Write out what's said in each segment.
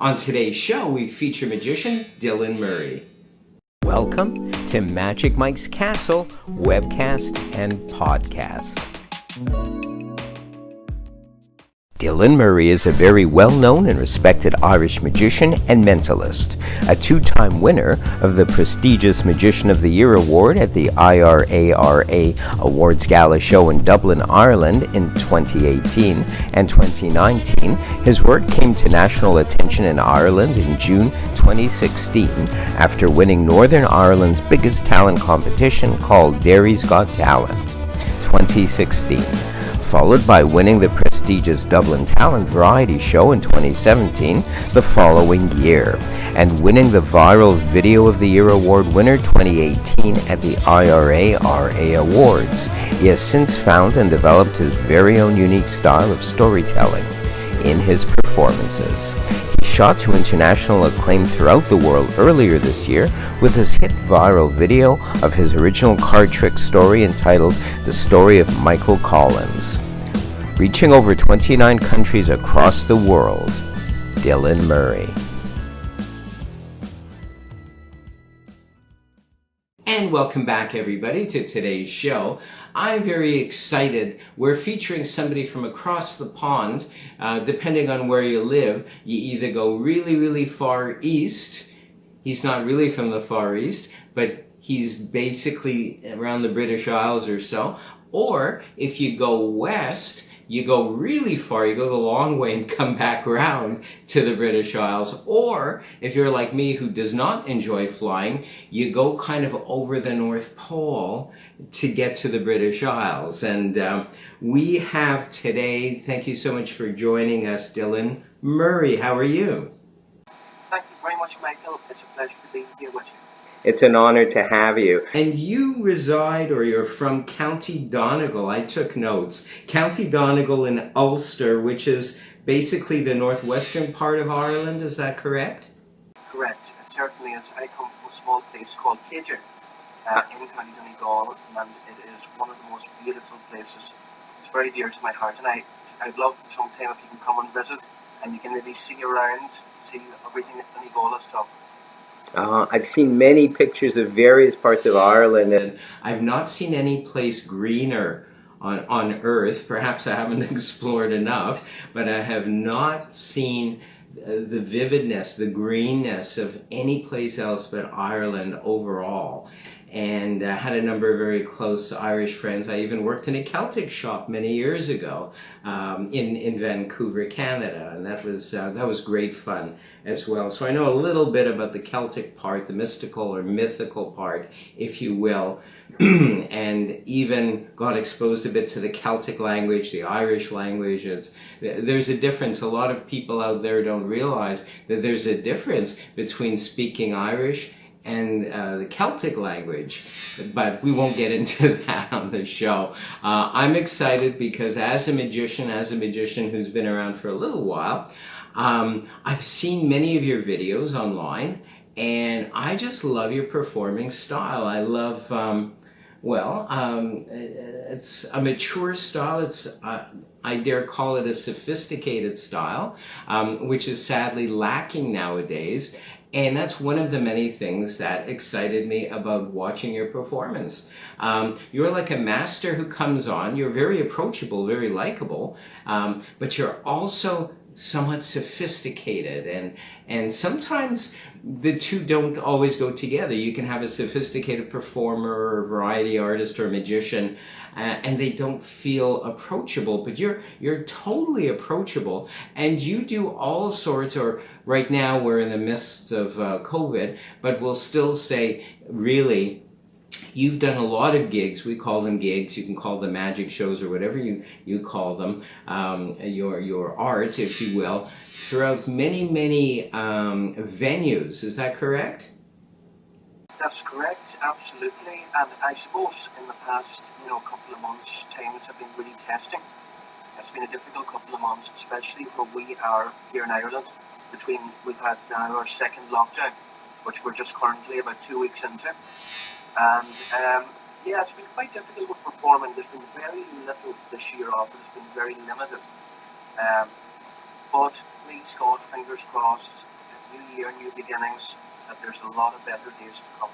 On today's show, we feature magician Dylan Murray. Welcome to Magic Mike's Castle webcast and podcast. Dylan Murray is a very well-known and respected Irish magician and mentalist, a two-time winner of the prestigious Magician of the Year award at the IRARA Awards Gala show in Dublin, Ireland in 2018 and 2019. His work came to national attention in Ireland in June 2016 after winning Northern Ireland's biggest talent competition called Derry's Got Talent 2016. Followed by winning the prestigious Dublin Talent Variety Show in 2017 the following year, and winning the Viral Video of the Year Award winner 2018 at the IRARA Awards. He has since found and developed his very own unique style of storytelling in his performances. He shot to international acclaim throughout the world earlier this year with his hit viral video of his original card trick story entitled The Story of Michael Collins. Reaching over 29 countries across the world, Dylan Murray. And welcome back, everybody, to today's show. I'm very excited. We're featuring somebody from across the pond. Depending on where you live, you either go really, really far east. He's not really from the Far East, but he's basically around the British Isles or so. Or if you go west, you go really far, you go the long way and come back around to the British Isles. Or if you're like me who does not enjoy flying, you go kind of over the North Pole to get to the British Isles. And we have today, thank you so much for joining us, Dylan Murray. How are you? Thank you very much, Michael. It's a pleasure to be here with you. It's an honor to have you. And you reside, or you're from County Donegal. I took notes. County Donegal in Ulster, which is basically the northwestern part of Ireland. Is that correct? Correct. It certainly is. I come from a small place called Cager in County Donegal, and it is one of the most beautiful places. It's very dear to my heart, and I'd love sometime if you can come and visit, and you can maybe see around, see everything that Donegal is to offer. I've seen many pictures of various parts of Ireland, and I've not seen any place greener on earth. Perhaps I haven't explored enough, but I have not seen the vividness, the greenness of any place else but Ireland overall. And I had a number of very close Irish friends. I even worked in a Celtic shop many years ago in Vancouver, Canada, and that was great fun as well. So I know a little bit about the Celtic part, the mystical or mythical part, if you will, and even got exposed a bit to the Celtic language, the Irish language. There's a difference. A lot of people out there don't realize that there's a difference between speaking Irish and the Celtic language, but we won't get into that on the show. I'm excited because as a magician who's been around for a little while, I've seen many of your videos online, and I just love your performing style. I love, it's a mature style. I dare call it a sophisticated style, which is sadly lacking nowadays. And that's one of the many things that excited me about watching your performance. You're like a master who comes on. You're very approachable, very likable, but you're also somewhat sophisticated. And sometimes the two don't always go together. You can have a sophisticated performer or variety artist or magician, and they don't feel approachable, but you're totally approachable, and you do all sorts. Or right now we're in the midst of COVID, but we'll still say really you've done a lot of gigs. We call them gigs. You can call them magic shows or whatever you call them, your art, if you will, throughout many venues. Is that correct? That's correct, absolutely. And I suppose in the past, couple of months, times have been really testing. It's been a difficult couple of months, especially where we are here in Ireland. We've had now our second lockdown, which we're just currently about 2 weeks into. And it's been quite difficult with performing. There's been very little this year off. It's been very limited. But please God, fingers crossed, new year, new beginnings, that there's a lot of better days to come.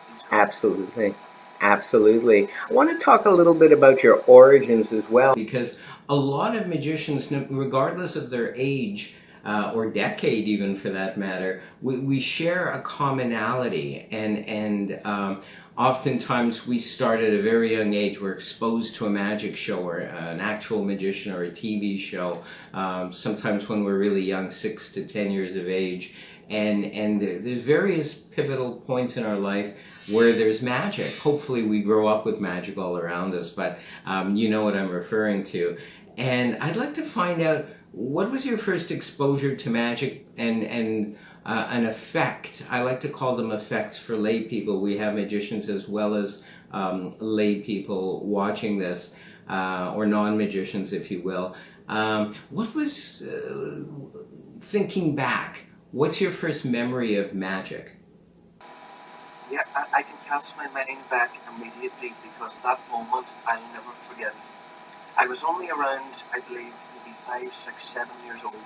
Please God. Absolutely. Absolutely. I want to talk a little bit about your origins as well, because a lot of magicians, regardless of their age or decade, even for that matter, we share a commonality, and oftentimes we start at a very young age. We're exposed to a magic show or an actual magician or a TV show. Sometimes when we're really young, 6 to 10 years of age, and there's various pivotal points in our life where there's magic. Hopefully we grow up with magic all around us, but you know what I'm referring to. And I'd like to find out, what was your first exposure to magic and an effect? I like to call them effects for lay people. We have magicians as well as lay people watching this, or non-magicians, if you will. What was, thinking back, what's your first memory of magic? Yeah, I can cast my mind back immediately because that moment I'll never forget. I was only around, I believe, maybe 5, 6, 7 years old.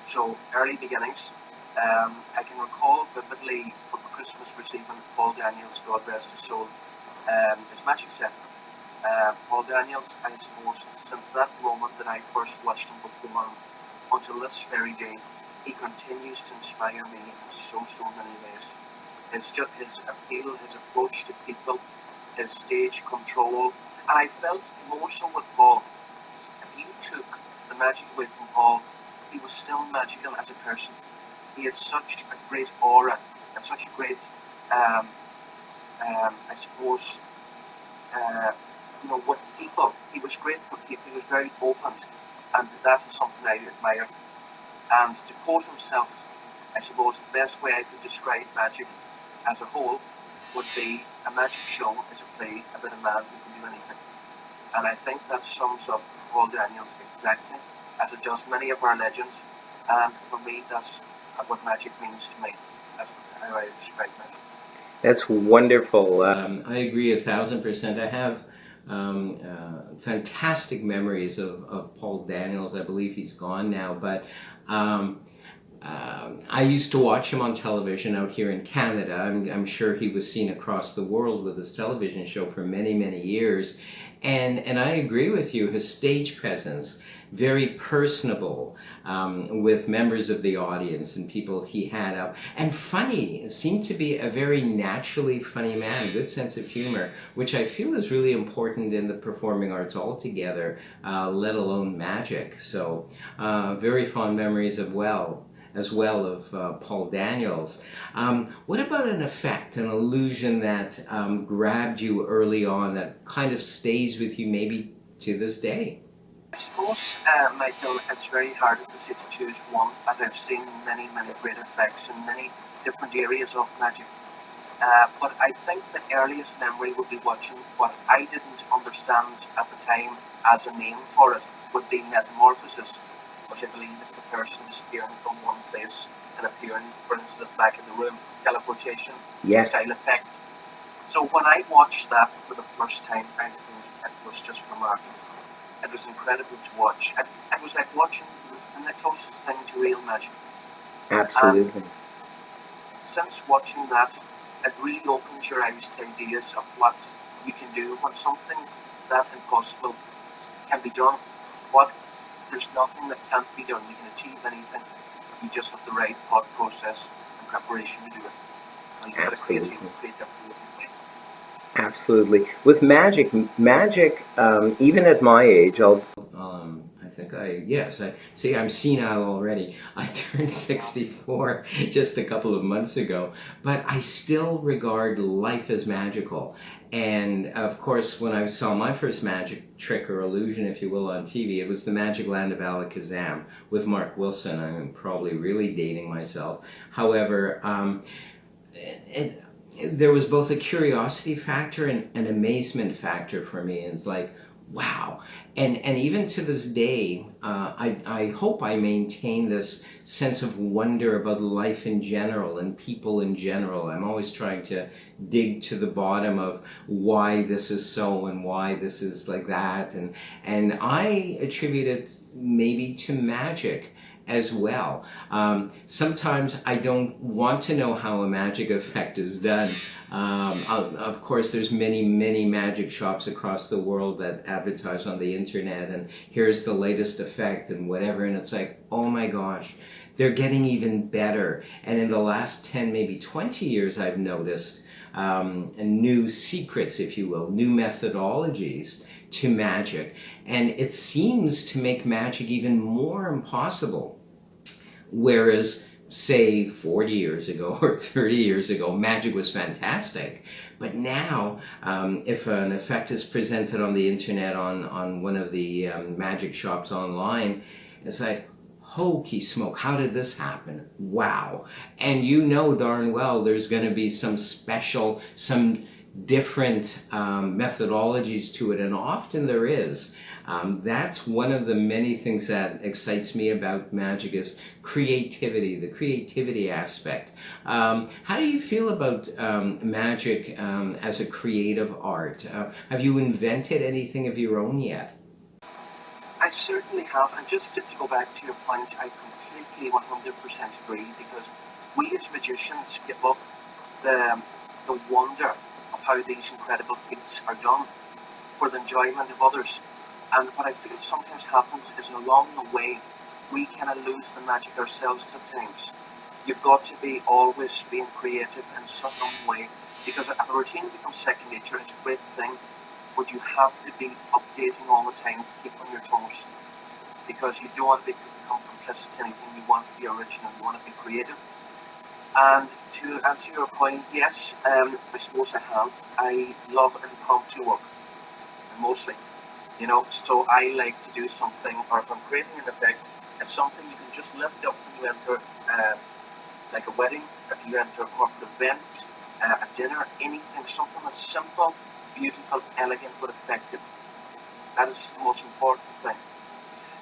So early beginnings. I can recall vividly for Christmas receiving Paul Daniels, God rest his soul, his magic set. Paul Daniels, I suppose, since that moment that I first watched him perform until this very day, he continues to inspire me in so many ways. It's just his appeal, his approach to people, his stage control. And I felt more so with Paul. If you took the magic away from Paul, he was still magical as a person. He had such a great aura and such a great, I suppose, with people. He was great with people. He was very open, and that is something I admire. And to quote himself, I suppose the best way I could describe magic as a whole would be a magic show is a play about a man who can do anything. And I think that sums up Paul Daniels exactly, as it does many of our legends. And for me, that's what magic means to me. That's how I describe magic. That's wonderful. I agree 1,000%. I have fantastic memories of Paul Daniels. I believe he's gone now, but I used to watch him on television out here in Canada. I'm sure he was seen across the world with his television show for many years. And I agree with you, his stage presence, very personable with members of the audience and people he had up. And funny, seemed to be a very naturally funny man, good sense of humor, which I feel is really important in the performing arts altogether, let alone magic. So very fond memories as well of Paul Daniels. What about an effect, an illusion that grabbed you early on that kind of stays with you maybe to this day? I suppose, Michael, it's very hard as I say to choose one, as I've seen many great effects in many different areas of magic. But I think the earliest memory would be watching what I didn't understand at the time as a name for it would be metamorphosis, which I believe is the person disappearing from one place and appearing, for instance, back in the room, teleportation style effect. So when I watched that for the first time, I think it was just remarkable. It was incredible to watch. It was like watching the closest thing to real magic. Absolutely. And since watching that, it really opens your eyes to ideas of what you can do when something that impossible can be done. There's nothing that can't be done. You can achieve anything. You just have the right thought process and preparation to do it. And you've got to create different way. Absolutely. With magic, even at my age, I'm senile already. I turned 64 just a couple of months ago, but I still regard life as magical. And of course, when I saw my first magic trick or illusion, if you will, on TV, it was the Magic Land of Alakazam with Mark Wilson. I'm probably really dating myself. However, there was both a curiosity factor and an amazement factor for me. It's like, wow. And even to this day, I hope I maintain this sense of wonder about life in general and people in general. I'm always trying to dig to the bottom of why this is so and why this is like that. And I attribute it maybe to magic as well. Sometimes I don't want to know how a magic effect is done. Of course, there's many magic shops across the world that advertise on the internet, and here's the latest effect and whatever, and it's like, oh my gosh, they're getting even better. And in the last 10, maybe 20 years, I've noticed new secrets, if you will, new methodologies to magic. And it seems to make magic even more impossible. Whereas, say, 40 years ago or 30 years ago, magic was fantastic. But now, if an effect is presented on the internet, on one of the magic shops online, it's like, hokey smoke, how did this happen? Wow. And you know darn well there's going to be some special, some different methodologies to it, and often there is. That's one of the many things that excites me about magic is creativity, the creativity aspect. How do you feel about magic as a creative art? Have you invented anything of your own yet? I certainly have, and just to go back to your point, I completely 100% agree, because we as magicians give up the wonder of how these incredible feats are done for the enjoyment of others. And what I feel sometimes happens is along the way, we kind of lose the magic ourselves at times. You've got to be always being creative in some way, because if a routine becomes second nature, it's a great thing, but you have to be updating all the time to keep on your toes, because you don't want to become complicit to anything. You want to be original, you want to be creative. And to answer your point, yes, I suppose I have. I love impromptu work, mostly. So I like to do something, or if I'm creating an effect, it's something you can just lift up when you enter, like a wedding, if you enter a corporate event, a dinner, anything, something that's simple, beautiful, elegant, but effective. That is the most important thing.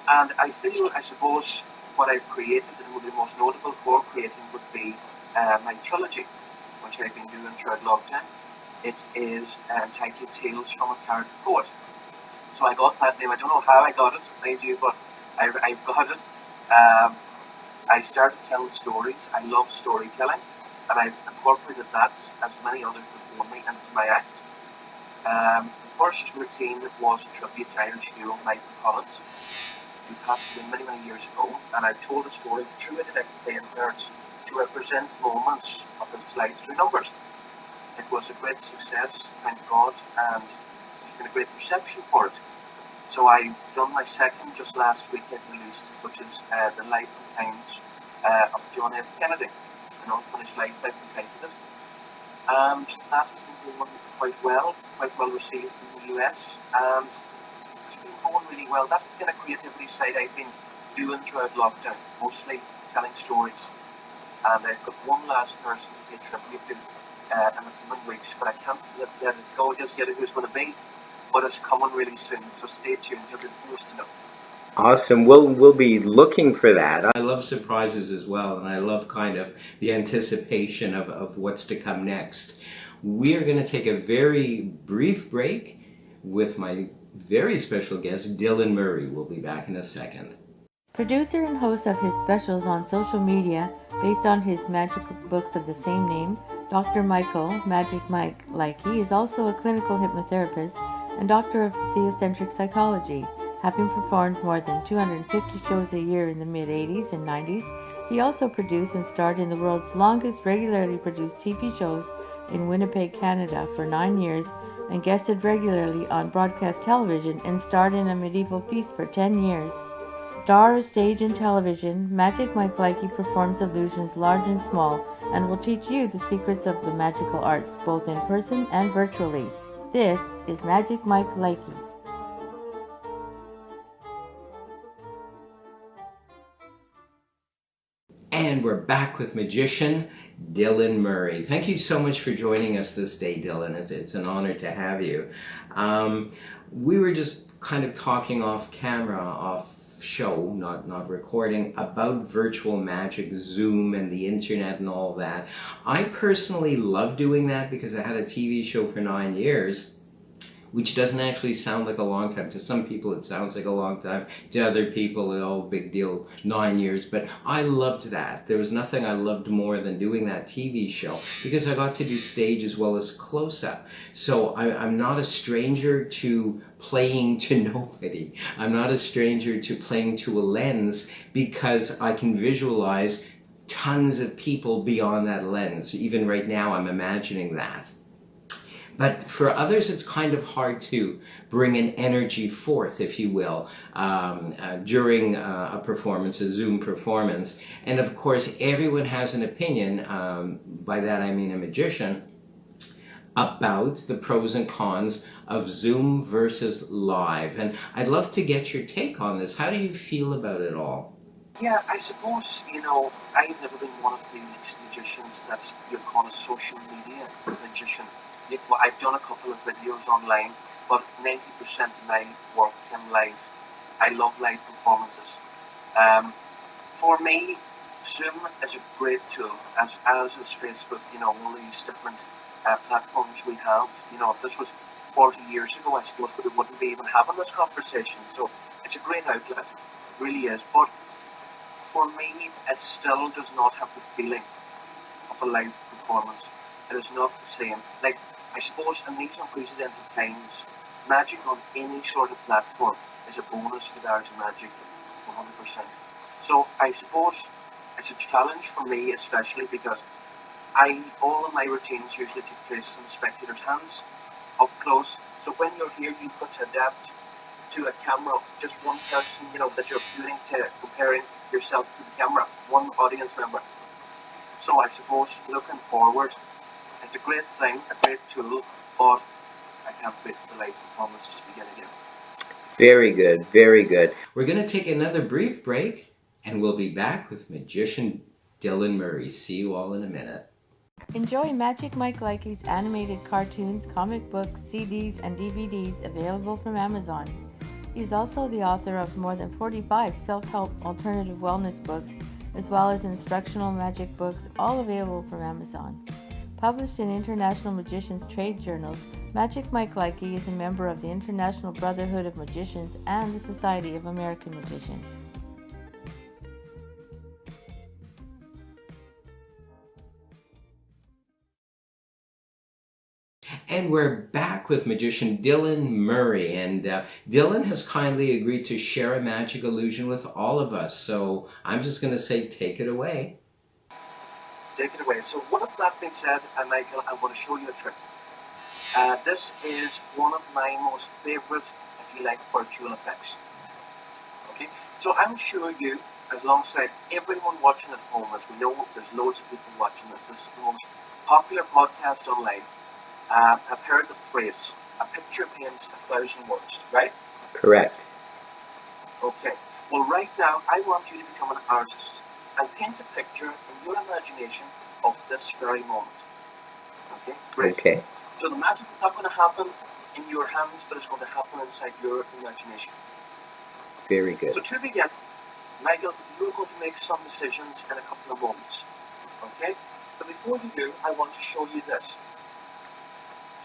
And I feel, I suppose, what I've created and would be most notable for creating would be my trilogy, which I've been doing throughout lockdown. It is entitled Tales from a Tired Poet. So I got that name. I don't know how I got it, mind you, but I've got it. I started telling stories. I love storytelling, and I've incorporated that, as many others before me, into my act. The first routine was a tribute to Irish hero Michael Collins, who passed away many years ago, and I told a story through a detective playing cards to represent moments of his life through numbers. It was a great success, thank God, and there's been a great reception for it. So I've done my second just last week, I released, which is The Life and Times of John F. Kennedy, an unfinished life, I've entitled it. And that has been going quite well received in the US, and it's been going really well. That's the kind of creativity side I've been doing throughout lockdown, mostly telling stories. And I've got one last person to pay tribute to in the coming weeks, but I can't let it go just yet who's going to be, but it's coming really soon, so stay tuned, you'll be forced to know. Awesome. We'll be looking for that. I love surprises as well, and I love kind of the anticipation of what's to come next. We are going to take a very brief break with my very special guest, Dylan Murray. We'll be back in a second. Producer and host of his specials on social media based on his magical books of the same name, Dr. Michael, Magic Mike Likey, is also a clinical hypnotherapist and doctor of theocentric psychology. Having performed more than 250 shows a year in the mid-80s and 90s, he also produced and starred in the world's longest regularly produced TV shows in Winnipeg, Canada for 9 years, and guested regularly on broadcast television and starred in A Medieval Feast for 10 years. Star of stage and television, Magic Mike Likey performs illusions large and small and will teach you the secrets of the magical arts, both in person and virtually. This is Magic Mike Likey. And we're back with magician Dylan Murray. Thank you so much for joining us this day, Dylan. It's an honor to have you. We were just kind of talking off camera, off show, not recording, about virtual magic, Zoom and the internet and all that. I personally love doing that because I had a TV show for 9 years which doesn't actually sound like a long time. To some people it sounds like a long time. To other people, oh, big deal, 9 years. But I loved that. There was nothing I loved more than doing that TV show, because I got to do stage as well as close-up. So I'm not a stranger to playing to nobody. I'm not a stranger to playing to a lens, because I can visualize tons of people beyond that lens. Even right now I'm imagining that. But for others, it's kind of hard to bring an energy forth, if you will, during a performance, a Zoom performance. And of course, everyone has an opinion, by that I mean a magician, about the pros and cons of Zoom versus live. And I'd love to get your take on this. How do you feel about it all? Yeah, I suppose, I've never been one of these magicians that's you're called a social media magician. Well, I've done a couple of videos online, but 90% of my work came live. I love live performances. For me, Zoom is a great tool, as is Facebook, all these different platforms we have. If this was 40 years ago, I suppose we wouldn't be even having this conversation. So it's a great outlet, it really is. But for me, it still does not have the feeling of a live performance. It is not the same. Like, I suppose in these unprecedented times, magic on any sort of platform is a bonus for the art of magic, 100%. So I suppose it's a challenge for me, especially because all of my routines usually take place in the spectator's hands, up close. So when you're here, you've got to adapt to a camera, just one person, that you're viewing to, comparing yourself to the camera, one audience member. So I suppose looking forward, it's a great thing, a great tool, but I can't wait for the live performances to begin again. Very good, very good. We're going to take another brief break, and we'll be back with magician Dylan Murray. See you all in a minute. Enjoy Magic Mike Likey's animated cartoons, comic books, CDs, and DVDs available from Amazon. He's also the author of more than 45 self-help alternative wellness books, as well as instructional magic books, all available from Amazon. Published in International Magicians trade journals, Magic Mike Likey is a member of the International Brotherhood of Magicians and the Society of American Magicians. And we're back with magician Dylan Murray, and Dylan has kindly agreed to share a magic illusion with all of us. So I'm just going to say, take it away. Take it away. So with that being said, Michael, I want to show you a trick. This is one of my most favorite, if you like, virtual effects. Okay, so I'm sure you, alongside everyone watching at home, as we know there's loads of people watching this, this is the most popular podcast online, have heard the phrase, a picture paints 1,000 words, right? Correct. Okay, well right now I want you to become an artist and paint a picture in your imagination of this very moment. Okay, great. Okay. So the magic is not going to happen in your hands, but it's going to happen inside your imagination. Very good. So to begin, Michael, you're going to make some decisions in a couple of moments. Okay? But before you do, I want to show you this.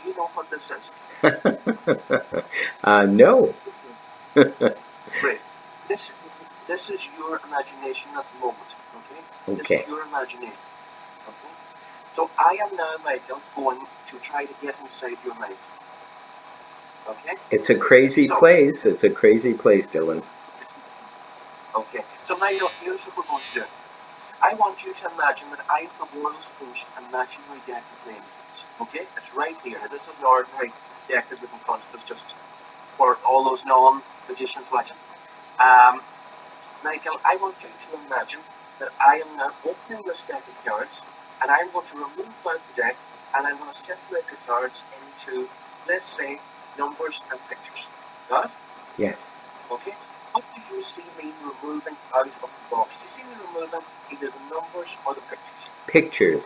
Do you know what this is? No. Great. This is your imagination at the moment. Okay? This Okay. is your imagination. Okay? So I am now, Michael, going to try to get inside your mind. Okay? It's a crazy place. It's a crazy place, Dylan. Okay. So Michael, here's what we're going to do. I want you to imagine that I'm the world's first imaginary deck of playing cards. Okay? It's right here. Now, this is an ordinary deck that we in front of us, just for all those non-magicians watching. Michael, I want you to imagine that I am now opening this deck of cards, and I'm going to remove out the deck, and I'm going to separate the cards into, let's say, numbers and pictures. Got it? Yes. Okay? What do you see me removing out of the box? Do you see me removing either the numbers or the pictures? Pictures.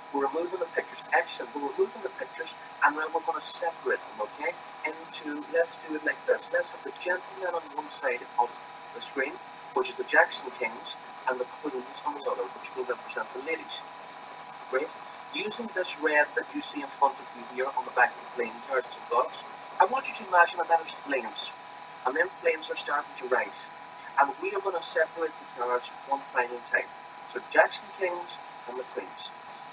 We're removing the pictures. Excellent. We're removing the pictures, and then we're going to separate them, okay? Into, let's do it like this. Let's have the gentleman on one side of the screen, which is the Jacks and Kings, and the queens on the other, which will represent the ladies. Great. Using this red that you see in front of you here on the back of the flame cards and dogs, I want you to imagine that is flames. And then flames are starting to rise. And we are going to separate the cards one final time. So Jacks and Kings and the Queens.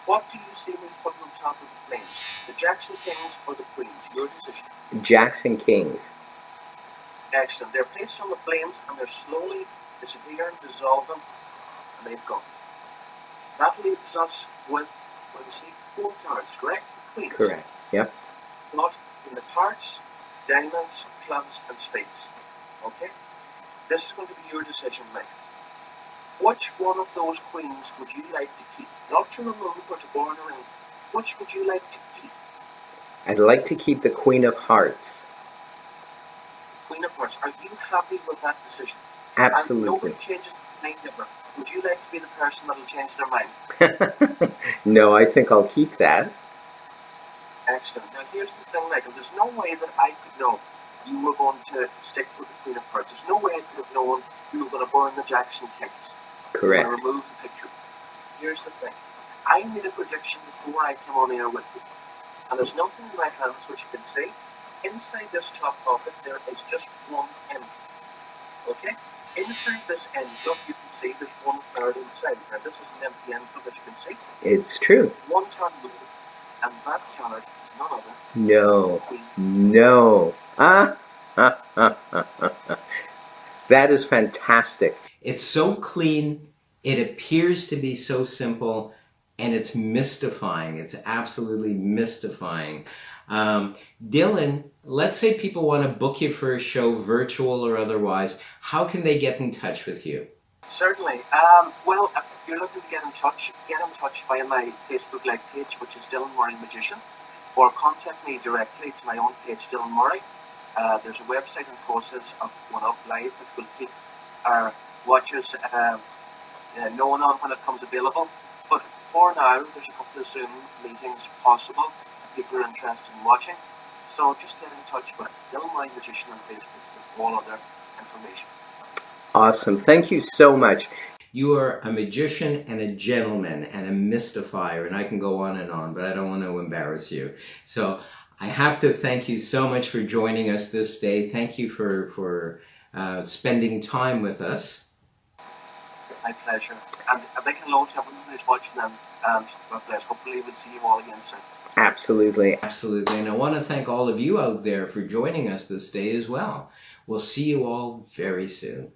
What do you see me putting on top of the flames? The Jacks and Kings or the Queens? Your decision. Jacks and Kings. Excellent. They're placed on the flames and they're slowly disappearing, dissolving, and they've gone. That leaves us with, what do we see? 4 cards, correct? Queens. Correct. Yep. Not in the hearts, diamonds, clubs, and spades. Okay? This is going to be your decision, Mike. Which one of those queens would you like to keep? Not to remove or to burn around. Which would you like to keep? I'd like to keep the Queen of Hearts. Queen of Hearts. Are you happy with that decision? Absolutely. And nobody changes their mind ever. Would you like to be the person that will change their mind? No, I think I'll keep that. Excellent. Now here's the thing, Michael. There's no way that I could know you were going to stick with the Queen of Hearts. There's no way I could have known you were going to burn the Jacks and Kings. Correct. You were going to remove the picture. Here's the thing. I made a prediction before I came on air with you. And there's nothing in my hands which you can see. Inside this top pocket there is just one M. Okay? Inside this envelope you can see there's one card inside. Now this is an empty envelope as you can see. It's true. One card blue, and that card is none other. No. Queen. No. That is fantastic. It's so clean. It appears to be so simple, and it's mystifying. It's absolutely mystifying. Dylan, let's say people want to book you for a show, virtual or otherwise. How can they get in touch with you? Certainly. Well, if you're looking to get in touch via my Facebook Live page, which is Dylan Murray Magician, or contact me directly to my own page, Dylan Murray. There's a website in process of going up live, which will keep our watchers knowing on when it comes available. But for now, there's a couple of Zoom meetings possible if people are interested in watching. So just get in touch with Dylan Murray Magician on Facebook with all other information. Awesome. Thank you so much. You are a magician and a gentleman and a mystifier, and I can go on, but I don't want to embarrass you. So I have to thank you so much for joining us this day. Thank you for spending time with us. My pleasure. And a big hello to everyone who's watching, and God bless. Hopefully we'll see you all again soon. Absolutely. Absolutely. And I want to thank all of you out there for joining us this day as well. We'll see you all very soon.